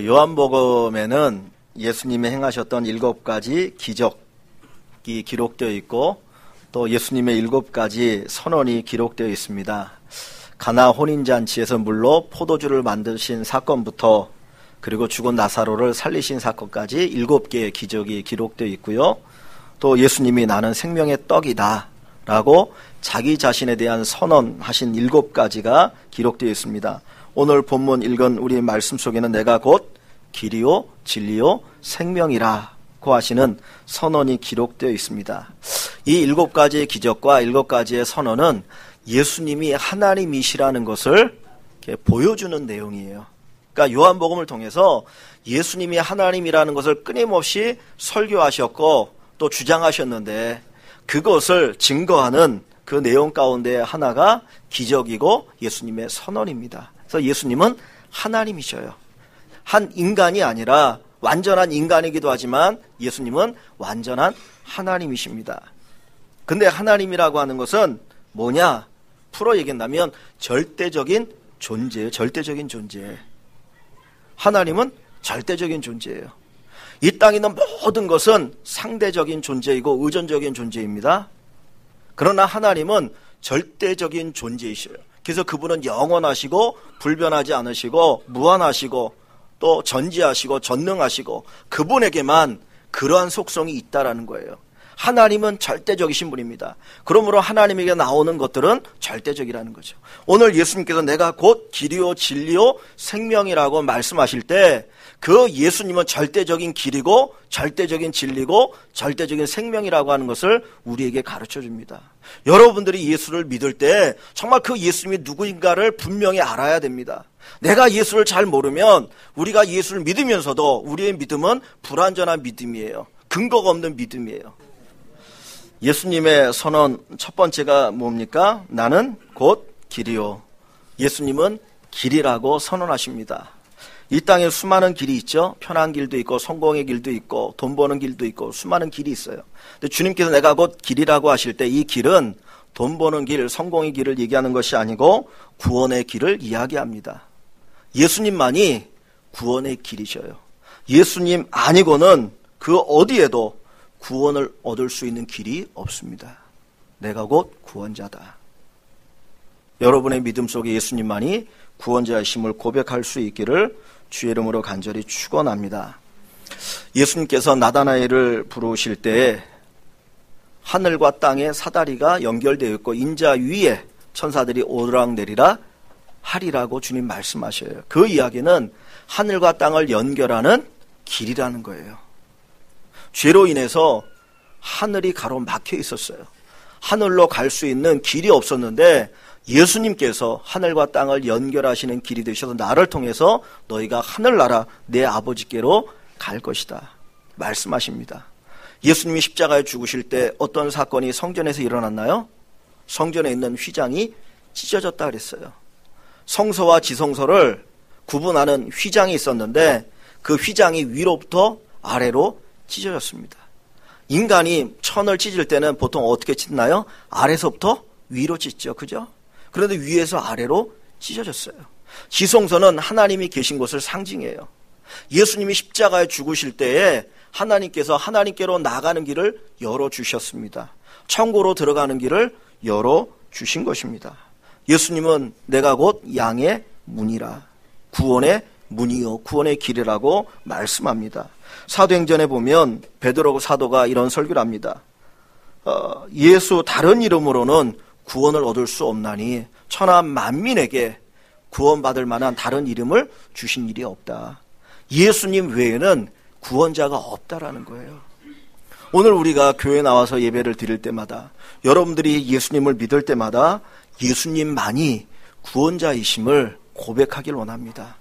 요한복음에는 예수님이 행하셨던 7가지 기적이 기록되어 있고 또 예수님의 7가지 선언이 기록되어 있습니다. 가나 혼인잔치에서 물로 포도주를 만드신 사건부터 그리고 죽은 나사로를 살리신 사건까지 7개의 기적이 기록되어 있고요. 또 예수님이 나는 생명의 떡이다 라고 자기 자신에 대한 선언하신 7가지가 기록되어 있습니다. 오늘 본문 읽은 우리 말씀 속에는 내가 곧 길이요 진리요 생명이라고 하시는 선언이 기록되어 있습니다. 이 7가지의 기적과 7가지의 선언은 예수님이 하나님이시라는 것을 이렇게 보여주는 내용이에요. 그러니까 요한복음을 통해서 예수님이 하나님이라는 것을 끊임없이 설교하셨고 또 주장하셨는데 그것을 증거하는 그 내용 가운데 하나가 기적이고 예수님의 선언입니다. 그래서 예수님은 하나님이셔요. 한 인간이 아니라 완전한 인간이기도 하지만 예수님은 완전한 하나님이십니다. 근데 하나님이라고 하는 것은 뭐냐? 풀어 얘기한다면 절대적인 존재예요. 절대적인 존재. 하나님은 절대적인 존재예요. 이 땅에 있는 모든 것은 상대적인 존재이고 의존적인 존재입니다. 그러나 하나님은 절대적인 존재이셔요. 그래서 그분은 영원하시고 불변하지 않으시고 무한하시고 또 전지하시고 전능하시고 그분에게만 그러한 속성이 있다라는 거예요. 하나님은 절대적이신 분입니다. 그러므로 하나님에게 나오는 것들은 절대적이라는 거죠. 오늘 예수님께서 내가 곧 길이요 진리요 생명이라고 말씀하실 때 그 예수님은 절대적인 길이고 절대적인 진리고 절대적인 생명이라고 하는 것을 우리에게 가르쳐 줍니다. 여러분들이 예수를 믿을 때 정말 그 예수님이 누구인가를 분명히 알아야 됩니다. 내가 예수를 잘 모르면 우리가 예수를 믿으면서도 우리의 믿음은 불완전한 믿음이에요. 근거가 없는 믿음이에요. 예수님의 선언 첫 번째가 뭡니까? 나는 곧 길이요. 예수님은 길이라고 선언하십니다. 이 땅에 수많은 길이 있죠. 편한 길도 있고 성공의 길도 있고 돈 버는 길도 있고 수많은 길이 있어요. 근데 주님께서 내가 곧 길이라고 하실 때 이 길은 돈 버는 길, 성공의 길을 얘기하는 것이 아니고 구원의 길을 이야기합니다. 예수님만이 구원의 길이셔요. 예수님 아니고는 그 어디에도 구원을 얻을 수 있는 길이 없습니다. 내가 곧 구원자다. 여러분의 믿음 속에 예수님만이 구원자이심을 고백할 수 있기를 주의 이름으로 간절히 축원합니다. 예수님께서 나다나엘을 부르실 때 하늘과 땅의 사다리가 연결되어 있고 인자 위에 천사들이 오르락내리락 하리라고 주님 말씀하셔요. 그 이야기는 하늘과 땅을 연결하는 길이라는 거예요. 죄로 인해서 하늘이 가로막혀 있었어요. 하늘로 갈 수 있는 길이 없었는데 예수님께서 하늘과 땅을 연결하시는 길이 되셔서 나를 통해서 너희가 하늘나라 내 아버지께로 갈 것이다 말씀하십니다. 예수님이 십자가에 죽으실 때 어떤 사건이 성전에서 일어났나요? 성전에 있는 휘장이 찢어졌다 그랬어요. 성서와 지성서를 구분하는 휘장이 있었는데 그 휘장이 위로부터 아래로 찢어졌습니다. 인간이 천을 찢을 때는 보통 어떻게 찢나요? 아래서부터 위로 찢죠. 그죠? 그런데 위에서 아래로 찢어졌어요. 지성서는 하나님이 계신 곳을 상징해요. 예수님이 십자가에 죽으실 때에 하나님께서 하나님께로 나가는 길을 열어주셨습니다. 천국으로 들어가는 길을 열어주신 것입니다. 예수님은 내가 곧 양의 문이라 구원의 문이요 구원의 길이라고 말씀합니다. 사도행전에 보면 베드로 사도가 이런 설교를 합니다. 예수 다른 이름으로는 구원을 얻을 수 없나니 천하 만민에게 구원받을 만한 다른 이름을 주신 일이 없다. 예수님 외에는 구원자가 없다라는 거예요. 오늘 우리가 교회에 나와서 예배를 드릴 때마다 여러분들이 예수님을 믿을 때마다 예수님만이 구원자이심을 고백하길 원합니다.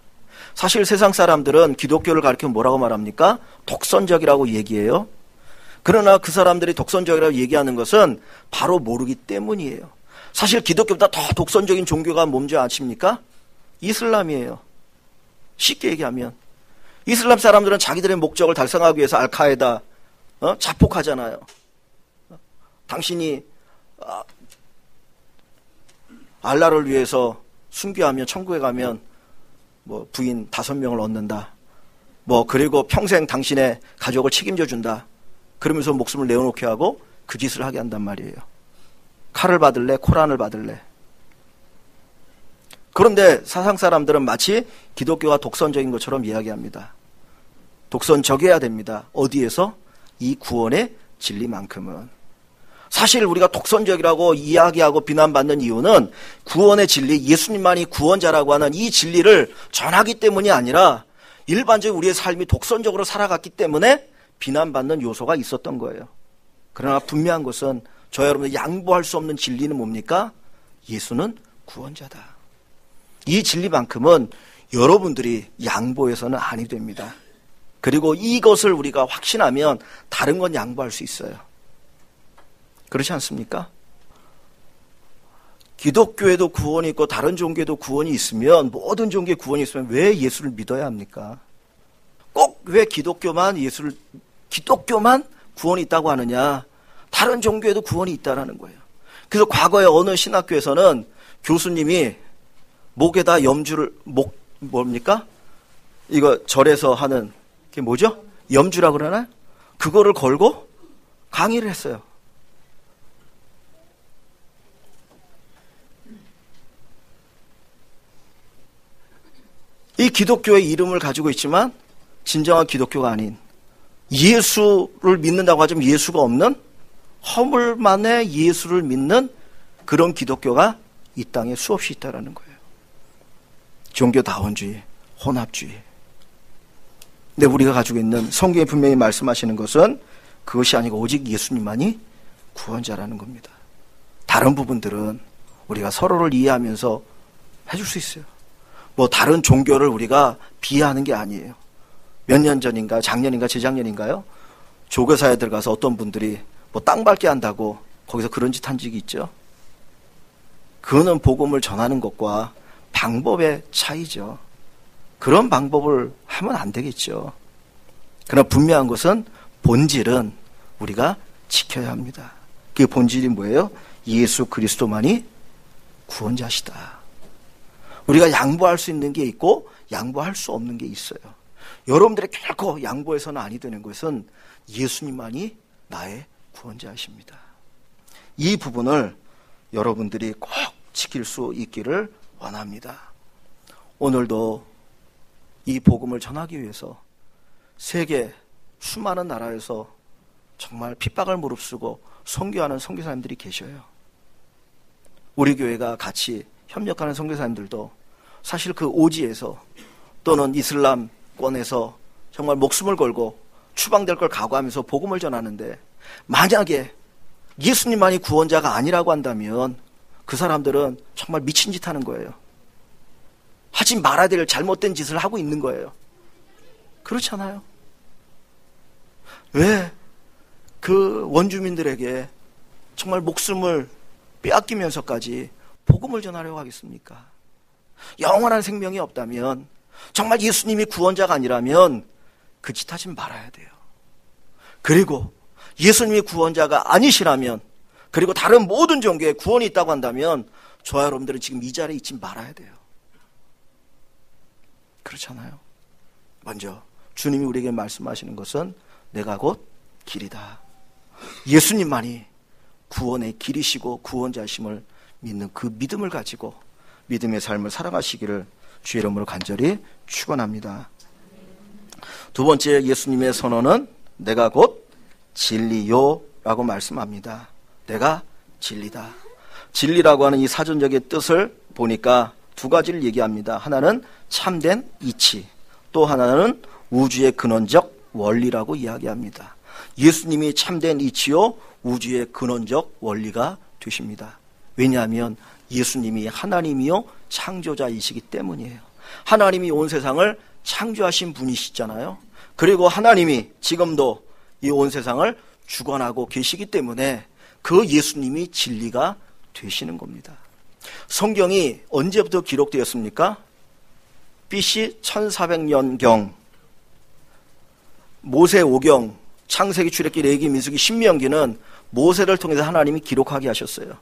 사실 세상 사람들은 기독교를 가리키면 뭐라고 말합니까? 독선적이라고 얘기해요. 그러나 그 사람들이 독선적이라고 얘기하는 것은 바로 모르기 때문이에요. 사실 기독교보다 더 독선적인 종교가 뭔지 아십니까? 이슬람이에요. 쉽게 얘기하면 이슬람 사람들은 자기들의 목적을 달성하기 위해서 알카에다 자폭하잖아요. 당신이 알라를 위해서 순교하면 천국에 가면 뭐 부인 5명을 얻는다. 그리고 평생 당신의 가족을 책임져 준다. 그러면서 목숨을 내어놓게 하고 그 짓을 하게 한단 말이에요. 칼을 받을래? 코란을 받을래? 그런데 세상 사람들은 마치 기독교가 독선적인 것처럼 이야기합니다. 독선적이어야 됩니다. 어디에서? 이 구원의 진리만큼은. 사실 우리가 독선적이라고 이야기하고 비난받는 이유는 구원의 진리, 예수님만이 구원자라고 하는 이 진리를 전하기 때문이 아니라 일반적인 우리의 삶이 독선적으로 살아갔기 때문에 비난받는 요소가 있었던 거예요. 그러나 분명한 것은 저와 여러분들 양보할 수 없는 진리는 뭡니까? 예수는 구원자다. 이 진리만큼은 여러분들이 양보해서는 아니 됩니다. 그리고 이것을 우리가 확신하면 다른 건 양보할 수 있어요. 그렇지 않습니까? 기독교에도 구원이 있고 다른 종교에도 구원이 있으면, 모든 종교에 구원이 있으면 왜 예수를 믿어야 합니까? 꼭 왜 기독교만 구원이 있다고 하느냐? 다른 종교에도 구원이 있다라는 거예요. 그래서 과거에 어느 신학교에서는 교수님이 목에다 뭡니까? 이거 절에서 하는 그게 뭐죠? 염주라고 그러나요? 그거를 걸고 강의를 했어요. 이 기독교의 이름을 가지고 있지만 진정한 기독교가 아닌, 예수를 믿는다고 하지만 예수가 없는 허물만의 예수를 믿는 그런 기독교가 이 땅에 수없이 있다라는 거예요. 종교다원주의, 혼합주의. 근데 우리가 가지고 있는 성경에 분명히 말씀하시는 것은 그것이 아니고 오직 예수님만이 구원자라는 겁니다. 다른 부분들은 우리가 서로를 이해하면서 해줄 수 있어요. 다른 종교를 우리가 비하하는 게 아니에요. 몇 년 전인가, 작년인가, 재작년인가요? 조교사에 들어가서 어떤 분들이 땅 밟게 한다고 거기서 그런 짓 한 적이 있죠. 그거는 복음을 전하는 것과 방법의 차이죠. 그런 방법을 하면 안 되겠죠. 그러나 분명한 것은 본질은 우리가 지켜야 합니다. 그 본질이 뭐예요? 예수 그리스도만이 구원자시다. 우리가 양보할 수 있는 게 있고 양보할 수 없는 게 있어요. 여러분들이 결코 양보해서는 아니 되는 것은 예수님만이 나의 구원자이십니다. 이 부분을 여러분들이 꼭 지킬 수 있기를 원합니다. 오늘도 이 복음을 전하기 위해서 세계 수많은 나라에서 정말 핍박을 무릅쓰고 선교하는 선교사님들이 계셔요. 우리 교회가 같이 협력하는 선교사님들도 사실 그 오지에서 또는 이슬람권에서 정말 목숨을 걸고 추방될 걸 각오하면서 복음을 전하는데, 만약에 예수님만이 구원자가 아니라고 한다면 그 사람들은 정말 미친 짓 하는 거예요. 하지 말아야 될 잘못된 짓을 하고 있는 거예요. 그렇잖아요. 왜 그 원주민들에게 정말 목숨을 빼앗기면서까지 복음을 전하려고 하겠습니까? 영원한 생명이 없다면, 정말 예수님이 구원자가 아니라면 그 짓 하지 말아야 돼요. 그리고 예수님이 구원자가 아니시라면, 그리고 다른 모든 종교에 구원이 있다고 한다면 저와 여러분들은 지금 이 자리에 있지 말아야 돼요. 그렇잖아요. 먼저 주님이 우리에게 말씀하시는 것은 내가 곧 길이다. 예수님만이 구원의 길이시고 구원자심을 믿는 그 믿음을 가지고 믿음의 삶을 살아가시기를 주의 이름으로 간절히 축원합니다. 두 번째 예수님의 선언은 내가 곧 진리요 라고 말씀합니다. 내가 진리다. 진리라고 하는 이 사전적인 뜻을 보니까 두 가지를 얘기합니다. 하나는 참된 이치, 또 하나는 우주의 근원적 원리라고 이야기합니다. 예수님이 참된 이치요 우주의 근원적 원리가 되십니다. 왜냐하면 예수님이 하나님이요 창조자이시기 때문이에요. 하나님이 온 세상을 창조하신 분이시잖아요. 그리고 하나님이 지금도 이 온 세상을 주관하고 계시기 때문에 그 예수님이 진리가 되시는 겁니다. 성경이 언제부터 기록되었습니까? BC 1400년경, 모세오경, 창세기, 출애굽기, 레위기, 민수기, 신명기는 모세를 통해서 하나님이 기록하게 하셨어요.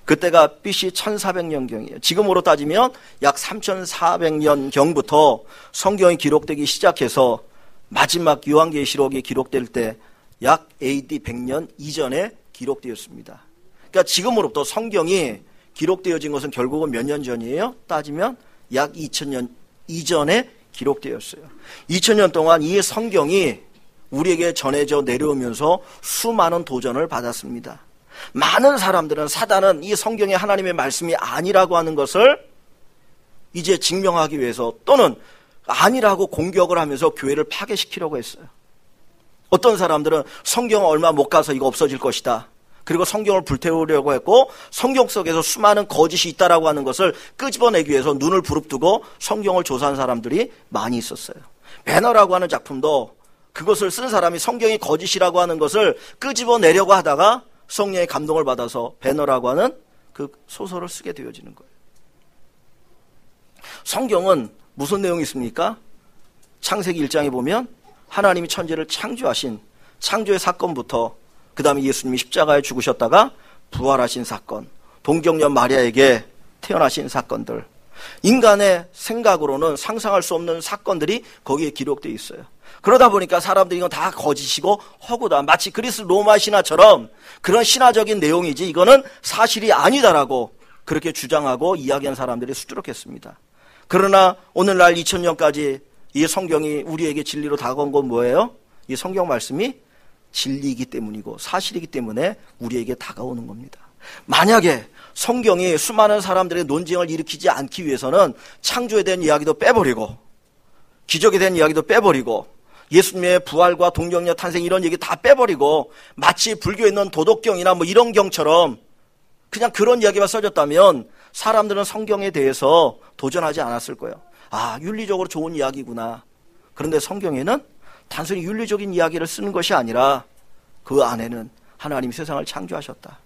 그때가 BC 1400년경이에요. 지금으로 따지면 약 3400년경부터 성경이 기록되기 시작해서 마지막 요한계시록이 기록될 때 약 AD 100년 이전에 기록되었습니다. 그러니까 지금으로부터 성경이 기록되어진 것은 결국은 몇 년 전이에요? 따지면 약 2000년 이전에 기록되었어요. 2000년 동안 이 성경이 우리에게 전해져 내려오면서 수많은 도전을 받았습니다. 많은 사람들은, 사단은 이 성경이 하나님의 말씀이 아니라고 하는 것을 이제 증명하기 위해서, 또는 아니라고 공격을 하면서 교회를 파괴시키려고 했어요. 어떤 사람들은 성경은 얼마 못 가서 이거 없어질 것이다, 그리고 성경을 불태우려고 했고, 성경 속에서 수많은 거짓이 있다라고 하는 것을 끄집어내기 위해서 눈을 부릅뜨고 성경을 조사한 사람들이 많이 있었어요. 배너라고 하는 작품도 그것을 쓴 사람이 성경이 거짓이라고 하는 것을 끄집어내려고 하다가 성령의 감동을 받아서 배너라고 하는 그 소설을 쓰게 되어지는 거예요. 성경은 무슨 내용이 있습니까? 창세기 1장에 보면 하나님이 천지를 창조하신 창조의 사건부터, 그 다음에 예수님이 십자가에 죽으셨다가 부활하신 사건, 동정녀 마리아에게 태어나신 사건들, 인간의 생각으로는 상상할 수 없는 사건들이 거기에 기록되어 있어요. 그러다 보니까 사람들이 이건 다 거짓이고 허구다, 마치 그리스 로마 신화처럼 그런 신화적인 내용이지 이거는 사실이 아니다라고 그렇게 주장하고 이야기한 사람들이 수두룩했습니다. 그러나 오늘날 2000년까지 이 성경이 우리에게 진리로 다가온 건 뭐예요? 이 성경 말씀이 진리이기 때문이고 사실이기 때문에 우리에게 다가오는 겁니다. 만약에 성경이 수많은 사람들의 논쟁을 일으키지 않기 위해서는 창조에 대한 이야기도 빼버리고, 기적에 대한 이야기도 빼버리고, 예수님의 부활과 동정녀 탄생 이런 얘기 다 빼버리고, 마치 불교에 있는 도덕경이나 뭐 이런 경처럼 그냥 그런 이야기만 써졌다면 사람들은 성경에 대해서 도전하지 않았을 거예요. 아, 윤리적으로 좋은 이야기구나. 그런데 성경에는 단순히 윤리적인 이야기를 쓰는 것이 아니라 그 안에는 하나님이 세상을 창조하셨다,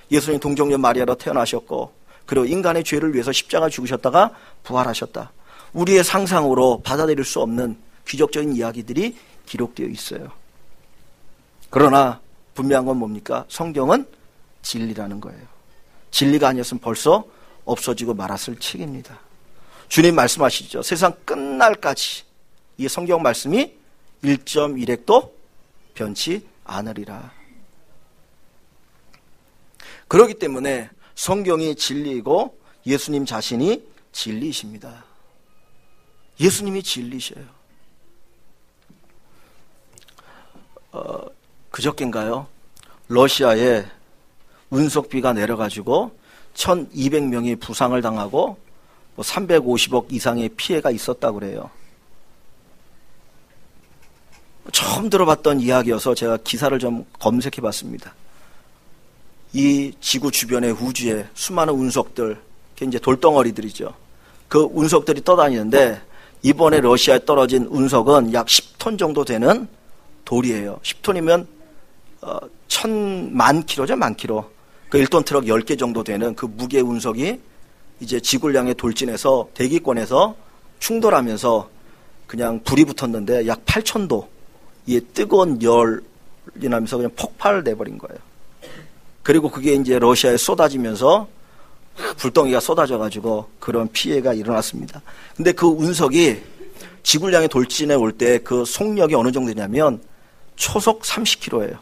예수님 동정녀 마리아로 태어나셨고, 그리고 인간의 죄를 위해서 십자가 죽으셨다가 부활하셨다, 우리의 상상으로 받아들일 수 없는 기적적인 이야기들이 기록되어 있어요. 그러나 분명한 건 뭡니까? 성경은 진리라는 거예요. 진리가 아니었으면 벌써 없어지고 말았을 책입니다. 주님 말씀하시죠. 세상 끝날까지 이 성경 말씀이 1.1획도 변치 않으리라. 그렇기 때문에 성경이 진리이고 예수님 자신이 진리이십니다. 예수님이 진리셔요. 그저께인가요? 러시아에 운석비가 내려가지고 1200명이 부상을 당하고 350억 이상의 피해가 있었다고 그래요. 처음 들어봤던 이야기여서 제가 기사를 좀 검색해 봤습니다. 이 지구 주변의 우주에 수많은 운석들, 그게 이제 돌덩어리들이죠. 그 운석들이 떠다니는데 이번에 러시아에 떨어진 운석은 약 10톤 정도 되는 돌이에요. 10톤이면 1000만 킬로죠, 만 킬로. 그 1톤 트럭 10개 정도 되는 그 무게 운석이 이제 지구를 향해 돌진해서 대기권에서 충돌하면서 그냥 불이 붙었는데 약 8000도 이 뜨거운 열이 나면서 그냥 폭발을 내버린 거예요. 그리고 그게 이제 러시아에 쏟아지면서 불덩이가 쏟아져가지고 그런 피해가 일어났습니다. 근데 그 운석이 지구를 향해 돌진해 올 때 그 속력이 어느 정도냐면 초속 30km예요.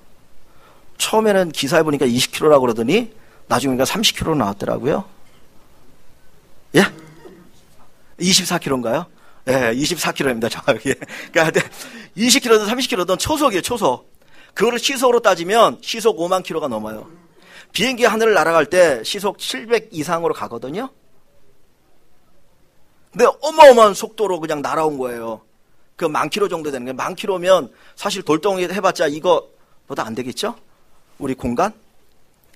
처음에는 기사에 보니까 20km라고 그러더니 나중에 30km로 나왔더라고요. 예? 24km인가요? 예, 24km입니다, 정확하게. 그러니까 20km든 30km든 초속이에요, 초속. 그거를 시속으로 따지면 시속 5만 km가 넘어요. 비행기 하늘을 날아갈 때 시속 700 이상으로 가거든요. 근데 어마어마한 속도로 그냥 날아온 거예요. 그 10,000km 정도 되는 거예요. 10,000km면 사실 돌덩이 해봤자 이거보다 안 되겠죠? 우리 공간?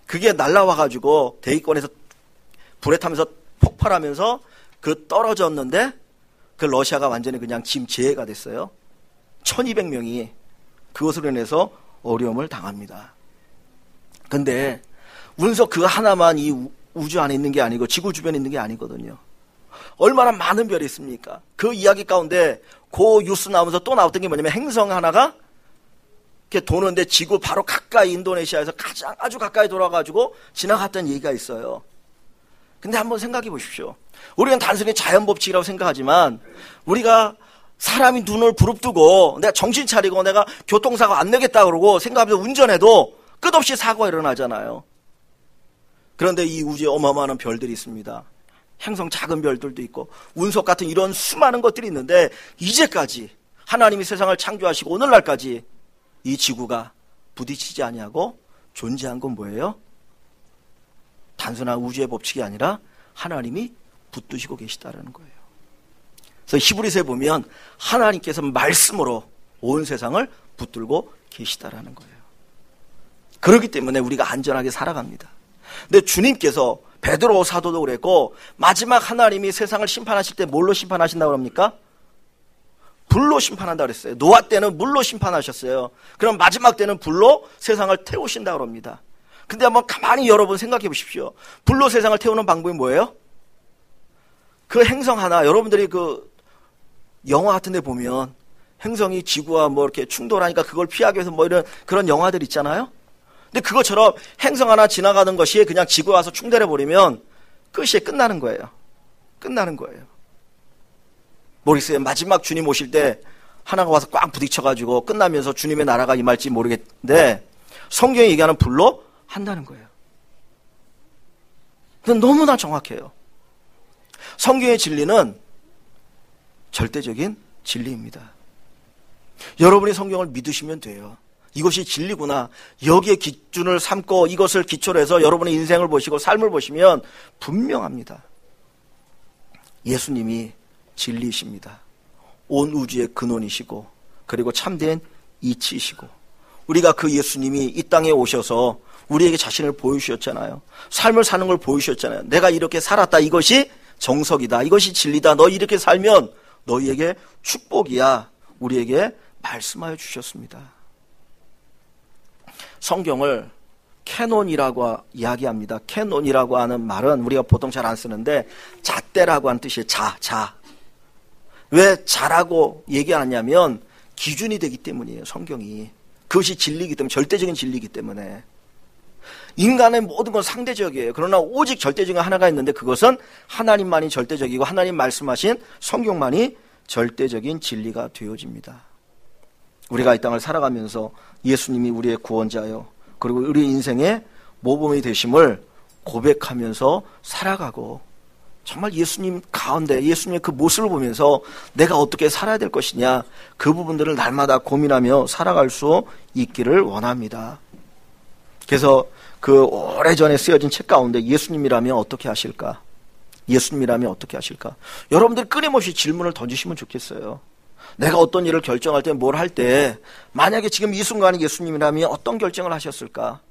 그게 날아와가지고 대기권에서 불에 타면서 폭발하면서 그 떨어졌는데 그 러시아가 완전히 그냥 짐재해가 됐어요. 1200명이 그것으로 인해서 어려움을 당합니다. 근데 운석 그 하나만 이 우주 안에 있는 게 아니고 지구 주변에 있는 게 아니거든요. 얼마나 많은 별이 있습니까? 그 이야기 가운데 그 뉴스 나오면서 또 나왔던 게 뭐냐면 행성 하나가 이렇게 도는데 지구 바로 가까이 인도네시아에서 가장 아주 가까이 돌아가지고 지나갔던 얘기가 있어요. 근데 한번 생각해 보십시오. 우리는 단순히 자연법칙이라고 생각하지만 우리가 사람이 눈을 부릅뜨고 내가 정신 차리고 내가 교통사고 안 내겠다 그러고 생각하면서 운전해도 끝없이 사고가 일어나잖아요. 그런데 이 우주에 어마어마한 별들이 있습니다. 행성 작은 별들도 있고 운석 같은 이런 수많은 것들이 있는데 이제까지 하나님이 세상을 창조하시고 오늘날까지 이 지구가 부딪히지 아니하고 존재한 건 뭐예요? 단순한 우주의 법칙이 아니라 하나님이 붙드시고 계시다라는 거예요. 그래서 히브리서에 보면 하나님께서 말씀으로 온 세상을 붙들고 계시다라는 거예요. 그렇기 때문에 우리가 안전하게 살아갑니다. 근데 주님께서 베드로 사도도 그랬고 마지막 하나님이 세상을 심판하실 때 뭘로 심판하신다고 합니까? 불로 심판한다고 그랬어요. 노아 때는 물로 심판하셨어요. 그럼 마지막 때는 불로 세상을 태우신다고 합니다. 근데 한번 가만히 여러분 생각해 보십시오. 불로 세상을 태우는 방법이 뭐예요? 그 행성 하나, 여러분들이 그 영화 같은 데 보면 행성이 지구와 뭐 이렇게 충돌하니까 그걸 피하기 위해서 뭐 이런 그런 영화들 있잖아요. 근데 그것처럼 행성 하나 지나가는 것이 그냥 지구에 와서 충돌해 버리면 끝이 끝나는 거예요. 끝나는 거예요. 모르겠어요. 마지막 주님 오실 때 하나가 와서 꽉 부딪혀가지고 끝나면서 주님의 나라가 임할지 모르겠는데 성경이 얘기하는 불로 한다는 거예요. 그건 너무나 정확해요. 성경의 진리는 절대적인 진리입니다. 여러분이 성경을 믿으시면 돼요. 이것이 진리구나. 여기에 기준을 삼고 이것을 기초로 해서 여러분의 인생을 보시고 삶을 보시면 분명합니다. 예수님이 진리이십니다. 온 우주의 근원이시고 그리고 참된 이치이시고 우리가 그 예수님이 이 땅에 오셔서 우리에게 자신을 보여주셨잖아요. 삶을 사는 걸 보여주셨잖아요. 내가 이렇게 살았다. 이것이 정석이다. 이것이 진리다. 너 이렇게 살면 너희에게 축복이야. 우리에게 말씀하여 주셨습니다. 성경을 캐논이라고 이야기합니다. 캐논이라고 하는 말은 우리가 보통 잘 안 쓰는데 잣대라고 하는 뜻이에요. 자. 왜 자라고 얘기하냐면 기준이 되기 때문이에요. 성경이. 그것이 진리이기 때문에 절대적인 진리이기 때문에. 인간의 모든 건 상대적이에요. 그러나 오직 절대적인 하나가 있는데 그것은 하나님만이 절대적이고 하나님 말씀하신 성경만이 절대적인 진리가 되어집니다. 우리가 이 땅을 살아가면서 예수님이 우리의 구원자요 그리고 우리 인생의 모범이 되심을 고백하면서 살아가고 정말 예수님 가운데 예수님의 그 모습을 보면서 내가 어떻게 살아야 될 것이냐 그 부분들을 날마다 고민하며 살아갈 수 있기를 원합니다. 그래서 그 오래전에 쓰여진 책 가운데 예수님이라면 어떻게 하실까? 예수님이라면 어떻게 하실까? 여러분들 끊임없이 질문을 던지시면 좋겠어요. 내가 어떤 일을 결정할 때 뭘 할 때 만약에 지금 이 순간에 예수님이라면 어떤 결정을 하셨을까?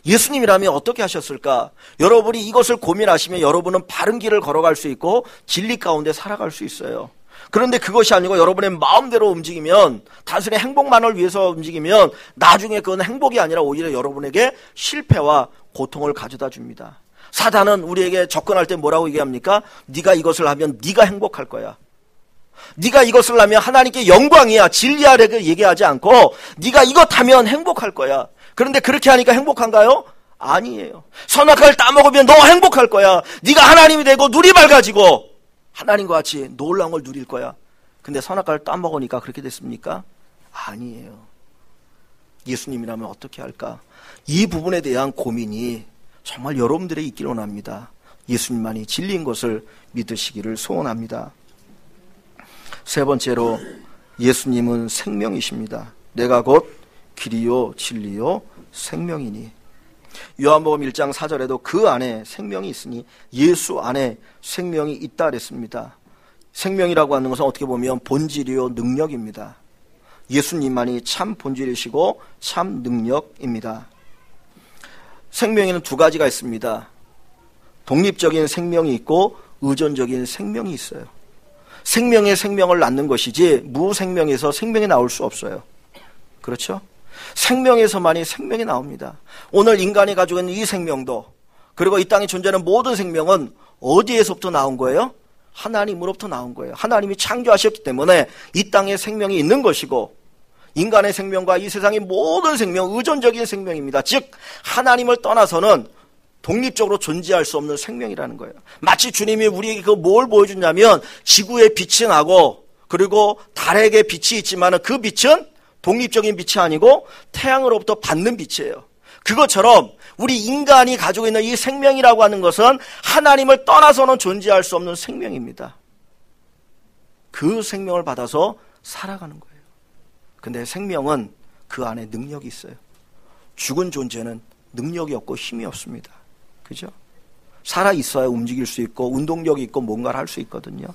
예수님이라면 어떻게 하셨을까? 여러분이 이것을 고민하시면 여러분은 바른 길을 걸어갈 수 있고 진리 가운데 살아갈 수 있어요. 그런데 그것이 아니고 여러분의 마음대로 움직이면 단순히 행복만을 위해서 움직이면 나중에 그건 행복이 아니라 오히려 여러분에게 실패와 고통을 가져다 줍니다. 사단은 우리에게 접근할 때 뭐라고 얘기합니까? 네가 이것을 하면 네가 행복할 거야. 네가 이것을 하면 하나님께 영광이야. 진리하려고 얘기하지 않고 네가 이것 하면 행복할 거야. 그런데 그렇게 하니까 행복한가요? 아니에요. 선악과를 따먹으면 너 행복할 거야. 네가 하나님이 되고 눈이 밝아지고 하나님과 같이 놀라운 걸 누릴 거야. 근데 선악과를 따먹으니까 그렇게 됐습니까? 아니에요. 예수님이라면 어떻게 할까? 이 부분에 대한 고민이 정말 여러분들의 있기를 원합니다. 예수님만이 진리인 것을 믿으시기를 소원합니다. 세 번째로 예수님은 생명이십니다. 내가 곧 길이요 진리요 생명이니. 요한복음 1장 4절에도 그 안에 생명이 있으니 예수 안에 생명이 있다 그랬습니다. 생명이라고 하는 것은 어떻게 보면 본질이요 능력입니다. 예수님만이 참 본질이시고 참 능력입니다. 생명에는 두 가지가 있습니다. 독립적인 생명이 있고 의존적인 생명이 있어요. 생명의 생명을 낳는 것이지 무생명에서 생명이 나올 수 없어요. 그렇죠? 생명에서만이 생명이 나옵니다. 오늘 인간이 가지고 있는 이 생명도 그리고 이 땅에 존재하는 모든 생명은 어디에서부터 나온 거예요? 하나님으로부터 나온 거예요. 하나님이 창조하셨기 때문에 이 땅에 생명이 있는 것이고 인간의 생명과 이 세상의 모든 생명, 의존적인 생명입니다. 즉 하나님을 떠나서는 독립적으로 존재할 수 없는 생명이라는 거예요. 마치 주님이 우리에게 그 뭘 보여주냐면 지구에 빛이 나고 그리고 달에게 빛이 있지만 그 빛은 독립적인 빛이 아니고 태양으로부터 받는 빛이에요. 그것처럼 우리 인간이 가지고 있는 이 생명이라고 하는 것은 하나님을 떠나서는 존재할 수 없는 생명입니다. 그 생명을 받아서 살아가는 거예요. 근데 생명은 그 안에 능력이 있어요. 죽은 존재는 능력이 없고 힘이 없습니다. 그죠? 살아있어야 움직일 수 있고 운동력이 있고 뭔가를 할 수 있거든요.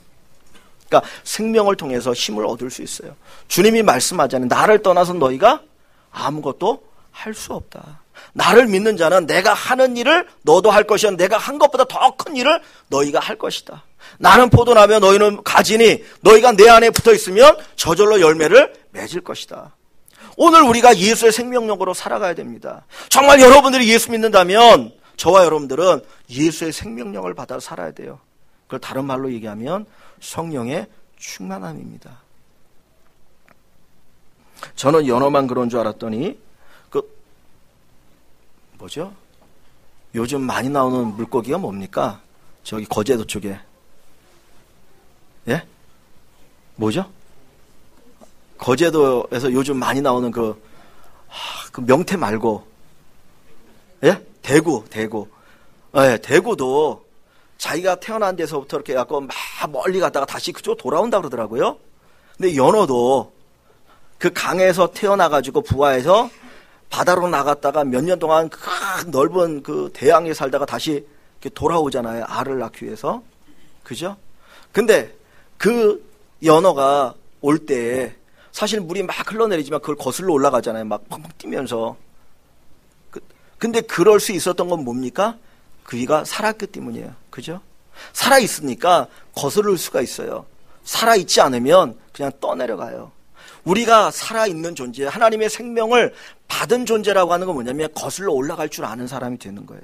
그러니까 생명을 통해서 힘을 얻을 수 있어요. 주님이 말씀하잖아요. 나를 떠나서 너희가 아무것도 할 수 없다. 나를 믿는 자는 내가 하는 일을 너도 할 것이야. 내가 한 것보다 더 큰 일을 너희가 할 것이다. 나는 포도나며 너희는 가지니 너희가 내 안에 붙어 있으면 저절로 열매를 맺을 것이다. 오늘 우리가 예수의 생명력으로 살아가야 됩니다. 정말 여러분들이 예수 믿는다면 저와 여러분들은 예수의 생명력을 받아 살아야 돼요. 그걸 다른 말로 얘기하면 성령의 충만함입니다. 저는 연어만 그런 줄 알았더니 뭐죠? 요즘 많이 나오는 물고기가 뭡니까? 저기 거제도 쪽에. 예? 뭐죠? 거제도에서 요즘 많이 나오는 그 명태 말고, 예? 대구. 예, 대구도 자기가 태어난 데서부터 이렇게 약간 막 멀리 갔다가 다시 그쪽 돌아온다 그러더라고요. 근데 연어도 그 강에서 태어나가지고 부화해서 바다로 나갔다가 몇 년 동안 큰 넓은 그 대양에 살다가 다시 이렇게 돌아오잖아요. 알을 낳기 위해서. 그죠? 근데 그 연어가 올 때 사실 물이 막 흘러내리지만 그걸 거슬러 올라가잖아요. 막 펑펑 뛰면서. 근데 그럴 수 있었던 건 뭡니까? 그이가 살았기 때문이에요. 그죠? 살아있으니까 거스를 수가 있어요. 살아있지 않으면 그냥 떠내려가요. 우리가 살아있는 존재, 하나님의 생명을 받은 존재라고 하는 건 뭐냐면 거슬러 올라갈 줄 아는 사람이 되는 거예요.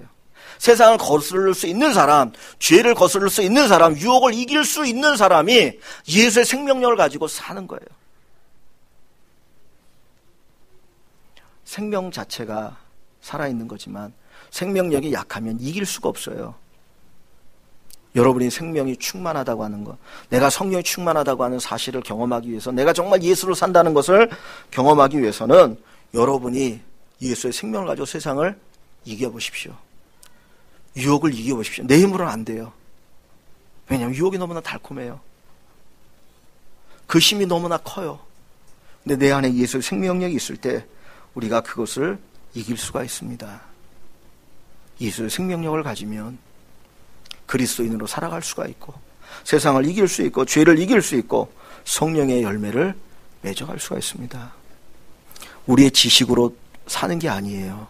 세상을 거스를 수 있는 사람, 죄를 거스를 수 있는 사람, 유혹을 이길 수 있는 사람이 예수의 생명력을 가지고 사는 거예요. 생명 자체가 살아있는 거지만 생명력이 약하면 이길 수가 없어요. 여러분이 생명이 충만하다고 하는 것, 내가 성령이 충만하다고 하는 사실을 경험하기 위해서, 내가 정말 예수로 산다는 것을 경험하기 위해서는 여러분이 예수의 생명을 가지고 세상을 이겨보십시오. 유혹을 이겨보십시오. 내 힘으로는 안 돼요. 왜냐하면 유혹이 너무나 달콤해요. 그 힘이 너무나 커요. 근데 내 안에 예수의 생명력이 있을 때 우리가 그것을 이길 수가 있습니다. 예수의 생명력을 가지면 그리스도인으로 살아갈 수가 있고 세상을 이길 수 있고 죄를 이길 수 있고 성령의 열매를 맺어갈 수가 있습니다. 우리의 지식으로 사는 게 아니에요.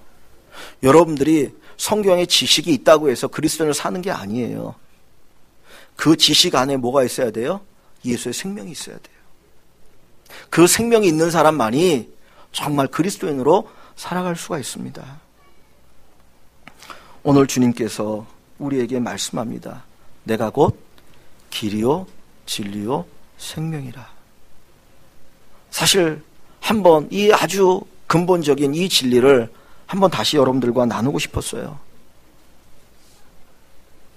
여러분들이 성경에 지식이 있다고 해서 그리스도인을 사는 게 아니에요. 그 지식 안에 뭐가 있어야 돼요? 예수의 생명이 있어야 돼요. 그 생명이 있는 사람만이 정말 그리스도인으로 살아갈 수가 있습니다. 오늘 주님께서 우리에게 말씀합니다. 내가 곧 길이요 진리요 생명이라. 사실 한번 이 아주 근본적인 이 진리를 한번 다시 여러분들과 나누고 싶었어요.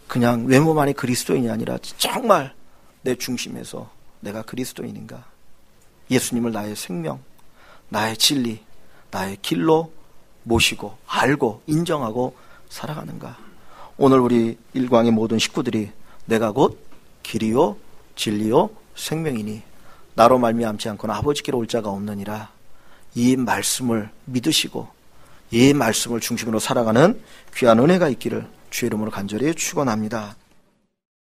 그냥 외모만이 그리스도인이 아니라 정말 내 중심에서 내가 그리스도인인가? 예수님을 나의 생명, 나의 진리, 나의 길로 모시고 알고 인정하고 살아가는가? 오늘 우리 일광의 모든 식구들이 내가 곧 길이요 진리요 생명이니 나로 말미암지 않고는 아버지께로 올 자가 없느니라. 이 말씀을 믿으시고 이 말씀을 중심으로 살아가는 귀한 은혜가 있기를 주의 이름으로 간절히 축원합니다.